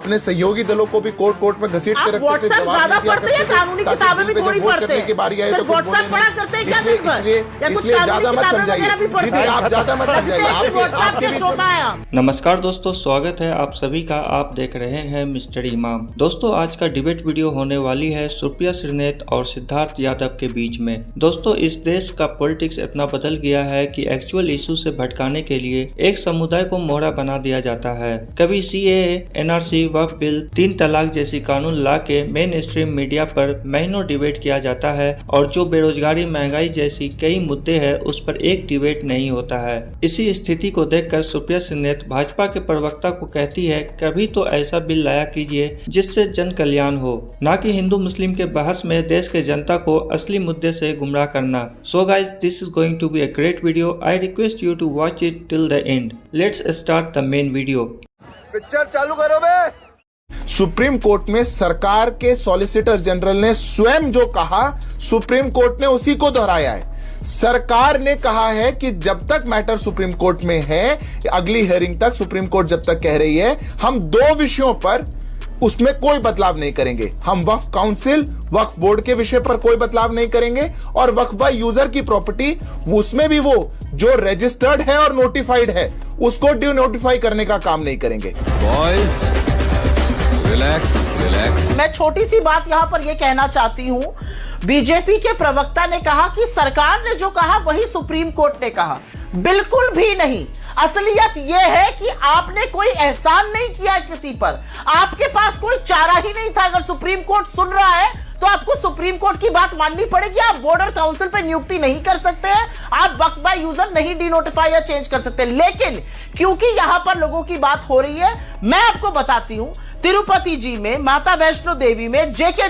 अपने सहयोगी दलों को भी कोर्ट में घसीट के रखते थे, जवाब नहीं दिया करते थे, कानूनी किताबें भी थोड़ी पढ़ते हैं। की बारी आई तो कुछ बोले नहीं, इसलिए ज्यादा मत समझाइए दीदी, आप ज्यादा मत समझाइए। नमस्कार दोस्तों, स्वागत है आप सभी का। आप देख रहे हैं मिस्टर इमाम। दोस्तों, आज का डिबेट वीडियो होने वाली है सुप्रिया श्रीनेत और सिद्धार्थ यादव के बीच में। दोस्तों, इस देश का पॉलिटिक्स इतना बदल गया है कि एक्चुअल इशू से भटकाने के लिए एक समुदाय को मोहरा बना दिया जाता है। कभी सीएए, एनआरसी, वक्फ बिल, 3 तलाक जैसी कानून ला के मेन स्ट्रीम मीडिया पर महीनों डिबेट किया जाता है और जो बेरोजगारी, महंगाई जैसी कई मुद्दे हैं उस पर एक डिबेट नहीं होता है। इसी स्थिति को देखकर सुप्रिया श्रीनेत भाजपा के प्रवक्ता को कहती है, कभी तो ऐसा बिल लाया कीजिए जिससे जन कल्याण हो, न कि हिंदू मुस्लिम के बहस में देश के जनता को असली मुद्दे से गुमराह करना। So guys, this is going to be a great video. I request you to watch it till the end. Let's start the main video. Picture चालू करो बे। सुप्रीम कोर्ट में सरकार के सॉलिसिटर जनरल ने स्वयं जो कहा, सुप्रीम कोर्ट ने उसी को दोहराया है। सरकार ने कहा है कि जब तक मैटर सुप्रीम कोर्ट में है, अगली हियरिंग तक सुप्रीम कोर्ट जब तक कह रही है, हम 2 विषयों पर उसमें कोई बदलाव नहीं करेंगे। हम वक्फ काउंसिल, वक्फ बोर्ड के विषय पर कोई बदलाव नहीं करेंगे और वक्फ बाय यूजर की प्रॉपर्टी, उसमें भी वो जो रजिस्टर्ड है और नोटिफाइड है उसको डी नोटिफाई करने का काम नहीं करेंगे। Boys, relax. मैं छोटी सी बात यहां पर यह कहना चाहती हूं। बीजेपी के प्रवक्ता ने कहा कि सरकार ने जो कहा वही सुप्रीम कोर्ट ने कहा। बिल्कुल भी नहीं। असलियत यह है कि आपने कोई एहसान नहीं किया किसी पर। आपके पास कोई चारा ही नहीं था। अगर सुप्रीम कोर्ट सुन रहा है तो आपको सुप्रीम कोर्ट की बात माननी पड़ेगी। आप बॉर्डर काउंसिल पे नियुक्ति नहीं कर सकते हैं, आप वक्फ बाय यूजर नहीं डिनोटिफाई या चेंज कर सकते। लेकिन क्योंकि यहां पर लोगों की बात हो रही है, मैं आपको बताती हूं, तिरुपति जी में, माता वैष्णो देवी में, जेके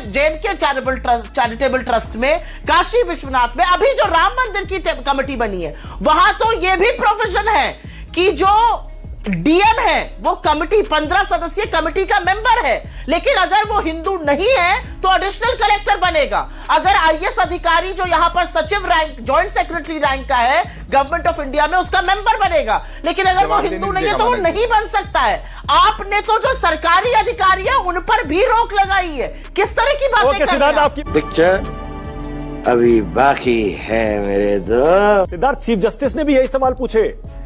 चैरिटेबल ट्रस्ट में, काशी विश्वनाथ में, अभी जो राम मंदिर की कमेटी बनी है, वहां तो यह भी प्रोविजन है कि जो डीएम है वो कमेटी 15 सदस्यीय कमेटी का मेंबर है, लेकिन अगर वो हिंदू नहीं है तो एडिशनल कलेक्टर बनेगा। अगर आईएएस अधिकारी जो यहां पर सचिव रैंक, जॉइंट सेक्रेटरी रैंक का है गवर्नमेंट ऑफ इंडिया में, उसका मेंबर बनेगा। लेकिन अगर वो हिंदू नहीं है तो वो नहीं बन सकता है। आपने तो जो सरकारी अधिकारी है उन पर भी रोक लगाई है। किस तरह की बातें कर रहे हैं आप? पिक्चर अभी बाकी है मेरे दोस्त। सिद्धार्थ, चीफ जस्टिस ने भी यही सवाल पूछे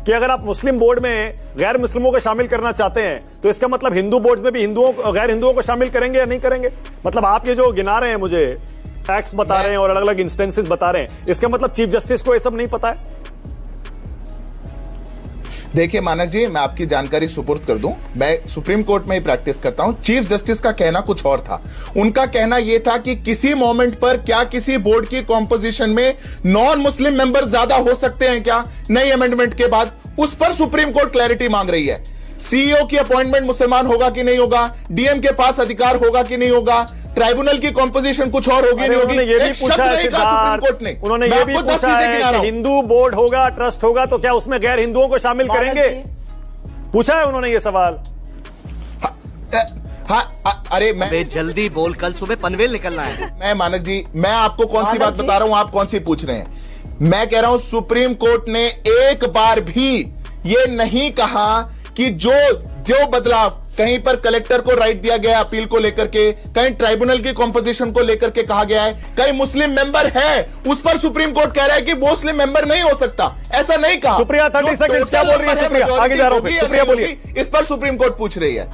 कि अगर आप मुस्लिम बोर्ड में गैर मुस्लिमों को शामिल करना चाहते हैं तो इसका मतलब हिंदू बोर्ड में भी हिंदुओं, गैर हिंदुओं को शामिल करेंगे या नहीं करेंगे? मतलब आप ये जो गिना रहे हैं, मुझे फैक्ट्स बता रहे हैं और अलग अलग इंस्टेंसेस बता रहे हैं, इसका मतलब चीफ जस्टिस को ये सब नहीं पता है? देखिए मानक जी, मैं आपकी जानकारी सुपुर्द कर दूं। मैं सुप्रीम कोर्ट में ही प्रैक्टिस करता हूं। चीफ जस्टिस का कहना कुछ और था। उनका कहना यह था कि किसी मोमेंट पर क्या किसी बोर्ड की कॉम्पोजिशन में नॉन मुस्लिम मेंबर ज्यादा हो सकते हैं क्या, नई अमेंडमेंट के बाद, उस पर सुप्रीम कोर्ट क्लैरिटी मांग रही है। सीईओ की अपॉइंटमेंट मुसलमान होगा कि नहीं होगा, डीएम के पास अधिकार होगा कि नहीं होगा, ट्राइब्यूनल की कॉम्पोजिशन कुछ और होगी नहीं होगी, ये भी पूछा है सुप्रीम कोर्ट ने। उन्होंने ये भी पूछा है कि हिंदू बोर्ड होगा, ट्रस्ट होगा, तो क्या उसमें गैर हिंदुओं को शामिल करेंगे? पूछा है उन्होंने ये सवाल। हाँ, अरे मैं जल्दी बोल, कल सुबह पनवेल निकलना है। मैं मानक जी, मैं आपको कौन सी बात बता रहा हूं, आप कौन सी पूछ रहे हैं। मैं कह रहा हूं सुप्रीम कोर्ट ने एक बार भी ये नहीं कहा कि जो बदलाव कहीं पर कलेक्टर को राइट दिया गया अपील को लेकर के, कहीं ट्राइब्यूनल की कॉम्पोजिशन को लेकर के कहा गया है, कहीं मुस्लिम मेंबर है उस पर सुप्रीम कोर्ट कह रहा है कि मुस्लिम मेंबर नहीं हो सकता, ऐसा नहीं कहा। सुप्रिया 30 सेकंड क्या बोल रही है? सुप्रिया आगे जा रहा हूं, सुप्रिया बोलिए। इस पर सुप्रीम कोर्ट पूछ रही है।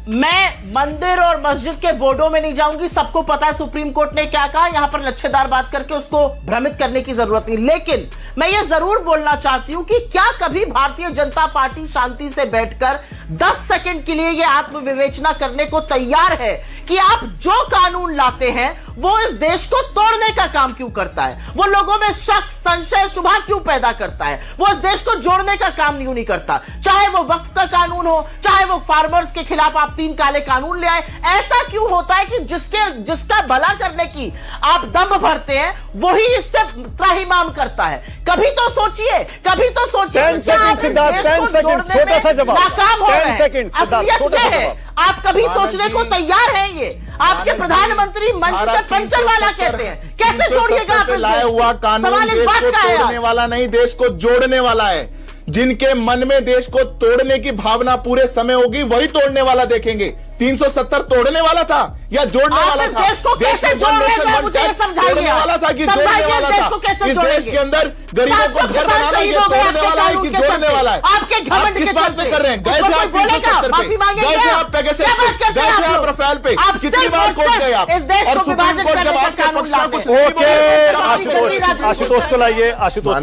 मैं मंदिर और मस्जिद के बोर्डों में नहीं जाऊंगी। सबको पता है सुप्रीम कोर्ट ने क्या कहा। यहां पर लच्छेदार बात करके उसको भ्रमित करने की जरूरत नहीं। लेकिन मैं ये जरूर बोलना चाहती हूं कि क्या कभी भारतीय जनता पार्टी शांति से बैठकर 10 सेकंड के लिए यह आत्मविवेचना करने को तैयार है कि आप जो कानून लाते हैं वो इस देश को तोड़ने का काम क्यों करता है, वो लोगों में शक, संशय, शुभा क्यों पैदा करता है, वो इस देश को जोड़ने का काम क्यों नहीं करता? चाहे वो वक्फ का कानून हो, चाहे वो फार्मर्स के खिलाफ आप 3 काले कानून ले आए, ऐसा क्यों होता है कि जिसका भला करने की आप दम भरते हैं वही इससे त्राहिमाम करता है? कभी तो सोचिए, कभी तो सोचिए। 10 सेकंड सिद्धार्थ, 10 सेकंड, छोटा सा जवाब। नाकाम हो रहे हैं। 10 सेकंड सिद्धार्थ, छोटा सा जवाब। आप कभी सोचने को तैयार हैं? ये आपके प्रधानमंत्री मंच से पंचर वाला कहते हैं, कैसे जोड़िएगा आप? लाया हुआ कानून देश को तोड़ने वाला नहीं, देश को जोड़ने वाला है। जिनके मन में देश को तोड़ने की भावना पूरे समय होगी वही तोड़ने वाला देखेंगे। 370 तोड़ने वाला था या जोड़ने वाला था? देश को कैसे तोड़ने वाला था कि जोड़ने वाला था? इस देश के अंदर गरीबों को घर बनाना ये तोड़ने वाला है कि जोड़ने वाला है? आप किस बात पे कर रहे हैं? गए थे आप 370 पे, गए थे आप पेगासस पे, गए थे आप राफेल पे, कितनी बार कोर्ट गए आप? और सुप्रीम कोर्ट जब आपके पक्ष में कुछ आशुतोष को लाइए। आशुतोष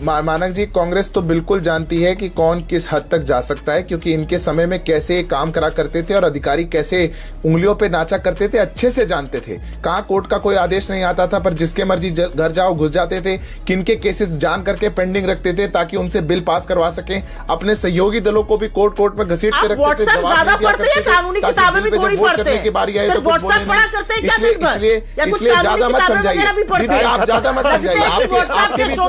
मानक जी कांग्रेस तो बिल्कुल जानती है कि कौन किस हद तक जा सकता है, क्योंकि इनके समय में कैसे काम करा करते थे और अधिकारी कैसे उंगलियों पे नाचा करते थे अच्छे से जानते थे। कहां कोर्ट का कोई आदेश नहीं आता था पर जिसके मर्जी घर जाओ घुस जाते थे। किनके केसेस जान करके पेंडिंग रखते थे ताकि उनसे बिल पास करवा सकें। अपने सहयोगी दलों को भी कोर्ट में घसीट के रखते थे, जवाब नहीं दिया करते थे ताकि बिल पे जब वोट करने की बारी आई तो कुछ बोले नहीं। इसलिए ज्यादा मत समझाइए दीदी, आप ज्यादा मत समझाइए। आपके बीच में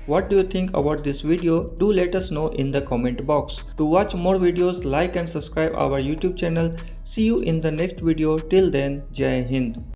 What do you think about this video? Do let us know in the comment box. To watch more videos, like and subscribe our YouTube channel. See you in the next video. Till then, Jai Hind.